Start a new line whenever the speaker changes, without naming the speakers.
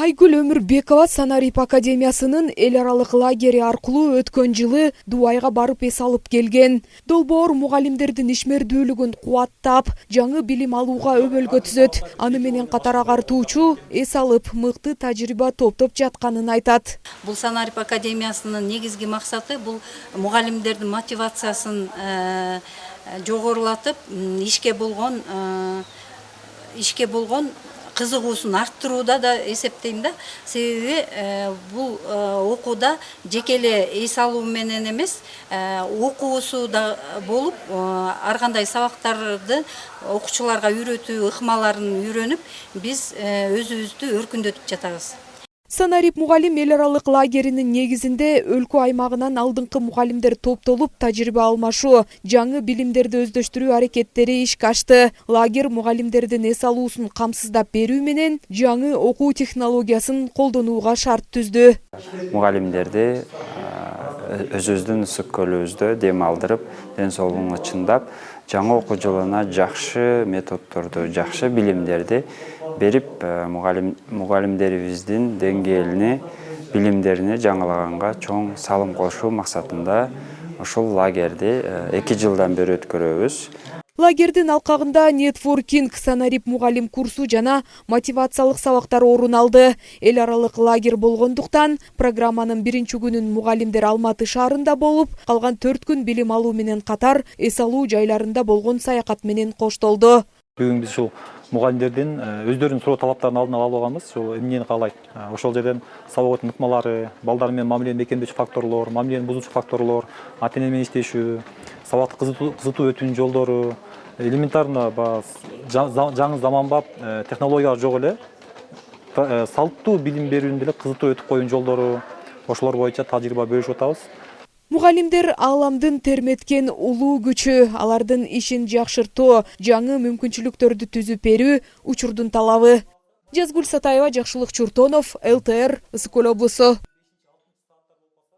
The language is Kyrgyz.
Айгүл Өмүрбекова Санарип академиясынын эл аралык лагери аркылуу өткөн жылы Дубайга барып эс алып келген. Долбоор мугалимдердин ишмердүүлүгүн кубаттап, жаңы билим алууга өбөлгө түзөт. Аны менен катар агартуучу эс алып мыкты тажрыйба топтоп жатканын айтат.
Бул Санарип академиясынын негизги максаты бул мугалимдердин мотивациясын жогорулатып, ишке болгон кызыгуусун арттырууда да эсептейм да. Себеби бул окууда жеке эле эс алуу менен эмес, окуусу да болуп, ар кандай сабактарды окуучуларга үйрөтүү ыкмаларын үйрөнүп, биз өзүбүздү өркүндөтүп жатабыз.
Санарип мугалим эл аралык лагеринин негизинде өлкө аймагынан алдыңкы мугалимдер топтолуп тажрыйба алмашуу, жаңы билимдерди өздөштүрүү аракеттери ишке ашты. Лагер мугалимдердин эс алуусун камсыздап берүү менен жаңы окуу технологиясын колдонууга шарт түздү.
Мугалимдерди өзүбүздүн ысык көлүбүздө дем алдырып, ден соолугун чындап, жаңы окуу жылына жакшы методдорду, жакшы билимдерди берип, мугалимдерибиздин деңгээлине, билимдерине жаңылаганга чоң салым кошуу максатында ушул лагерди 2 жылдан бери өткөрөбүз.
Лагердин алкагында нетворкинг, Санарип мугалим курсу жана мотивациялык сабактар орун алды. Эл аралык лагер болгондуктан программанын биринчи күнүн мугалимдер Алматы шаарында болуп, калган 4 күн билим алуу менен катар эс алуу жайларында болгон саякат менен коштолду.
Бүгүн биз ушул мугалимдердин өздөрүнүн суроо талаптарын алдын ала алганбыз. Ушул эмнени каалайт? Ошол жерден сабак өтүү ыкмалары, балдар менен мамилени бекемдөөчү факторлор, мамилени бузуучу факторлор, ата эне менен иштешүү, сабакты кызытуу өтүүнүн жолдору, элементарно жаңы заманбап технологиялар жок эле салттуу билим берүүнү деле кызытуу өтүп коюунун жолдору, ошолор боюнча тажрыйба бөлүшүп атабыз.
Мугалимдер ааламдын терметкен улуу күчү, алардын ишин жакшыртуу, жаңы мүмкүнчүлүктөрдү түзүп берүү учурдун талабы. Жазгүл Сатаева, Жакшылык Чуртонов, ЛТР, Ысык Көл облусу.